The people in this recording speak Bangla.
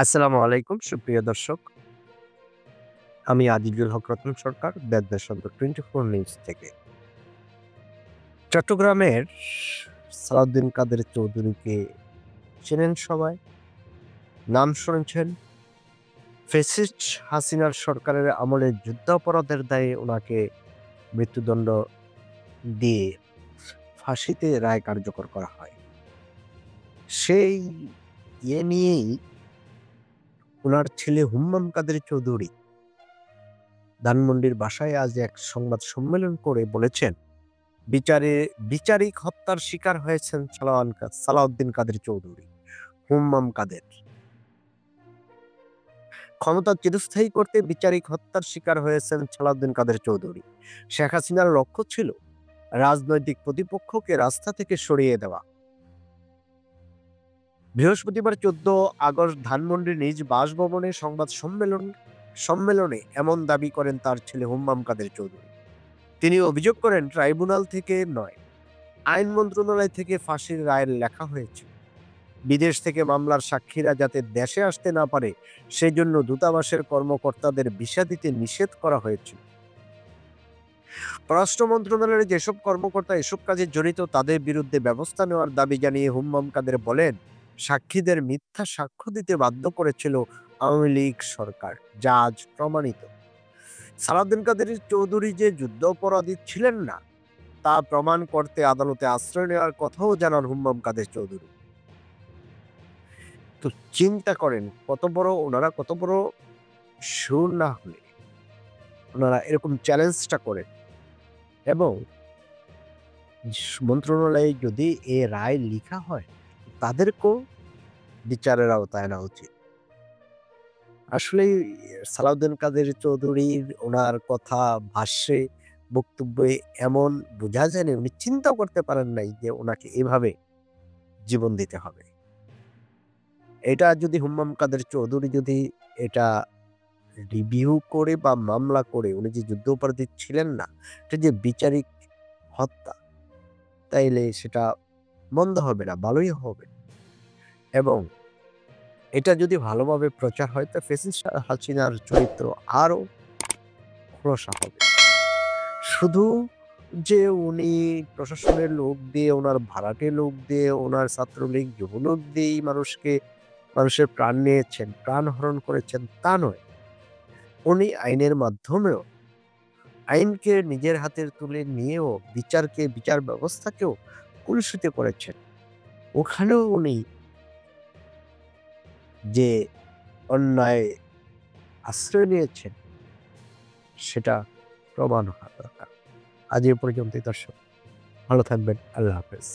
আসসালামু আলাইকুম সুপ্রিয় দর্শক। আমি আজিজুল হক রতন সরকার দেশবন্ধু 24 নিউজ থেকে। চট্টগ্রামের সালাউদ্দিন কাদের চৌধুরীকে চেনেন সবাই, নাম শুনেছেন। ফ্যাসিস্ট হাসিনার সরকারের আমলে যুদ্ধাপরাধের দায়ে উনাকে মৃত্যুদণ্ড দিয়ে ফাঁসিতে রায় কার্যকর করা হয়। সেই নিয়েই উনার ছেলে হুম্মাম কাদের চৌধুরী ধানমন্ডির বাসায় আজ এক সংবাদ সম্মেলন করে বলেছেন, বিচারিক হত্যার শিকার হয়েছেন সালাউদ্দিন কাদের চৌধুরী, হুম্মাম কাদের। ক্ষমতা চিরস্থায়ী করতে বিচারিক হত্যার শিকার হয়েছেন সালাউদ্দিন কাদের চৌধুরী। শেখ হাসিনার লক্ষ্য ছিল রাজনৈতিক প্রতিপক্ষকে রাস্তা থেকে সরিয়ে দেওয়া। বৃহস্পতিবার 14 আগস্ট ধানমন্ডির নিজ বাসভবনে সংবাদ সম্মেলনে এমন দাবি করেন তার ছেলে হুম্মাম কাদের চৌধুরী। তিনি অভিযোগ করেন, ট্রাইব্যুনাল থেকে নয়, আইন মন্ত্রণালয় থেকে ফাঁসির রায়ের লেখা হয়েছে। বিদেশ থেকে মামলার সাক্ষীরা যাতে দেশে আসতে না পারে সেজন্য দূতাবাসের কর্মকর্তাদের ভিসা দিতে নিষেধ করা হয়েছিল। পররাষ্ট্র মন্ত্রণালয়ের যেসব কর্মকর্তা এসব কাজে জড়িত তাদের বিরুদ্ধে ব্যবস্থা নেওয়ার দাবি জানিয়ে হুম্মাম কাদের বলেন, সাক্ষীদের মিথ্যা সাক্ষ্য দিতে বাধ্য করেছিল আওয়ামী লীগ সরকার, যা আজ প্রমাণিত। সালাউদ্দিন কাদের চৌধুরী যে যুদ্ধাপরাধী ছিলেন না তা প্রমাণ করতে আদালতে আশ্রয় নেওয়ার কথাও জানান হুম্মাম কাদের চৌধুরী। তো চিন্তা করেন ওনারা কত বড় সুর না হলে ওনারা এরকম চ্যালেঞ্জটা করেন, এবং মন্ত্রণালয়ে যদি এ রায় লিখা হয় তাদেরকেও বিচারের আওতায় আনা উচিত। আসলেই সালাউদ্দিন কাদের চৌধুরীর ওনার কথা, ভাষ্যে, বক্তব্যে এমন বোঝা যায় না উনি চিন্তাও করতে পারেন নাই যে ওনাকে এভাবে জীবন দিতে হবে। এটা যদি হুম্মাম কাদের চৌধুরী যদি এটা রিভিউ করে বা মামলা করে উনি যে যুদ্ধাপরাধী ছিলেন না, এটা যে বিচারিক হত্যা, তাইলে সেটা মন্দ হবে না, ভালোই হবে। এবং এটা যদি ভালোভাবে প্রচার হয় তো ফ্যাসিস্ট হাসিনার চরিত্র আরো খোলসা হবে। শুধু যে উনি প্রশাসনের লোক দিয়ে, ওনার ভাড়াটে লোক দিয়ে, ওনার ছাত্রলীগ যুবলোক দিয়েই মানুষের প্রাণ নিয়েছেন, প্রাণ হরণ করেছেন তা নয়। উনি আইনের মাধ্যমেও আইনকে নিজের হাতে তুলে নিয়েও বিচার ব্যবস্থাকেও কলুষিত করেছেন। ওখানেও উনি যে অন্যায় আশ্রয় নিয়েছেন সেটা প্রমাণ হওয়া দরকার। আজ এ পর্যন্তই দর্শক। ভালো থাকবেন। আল্লাহ হাফেজ।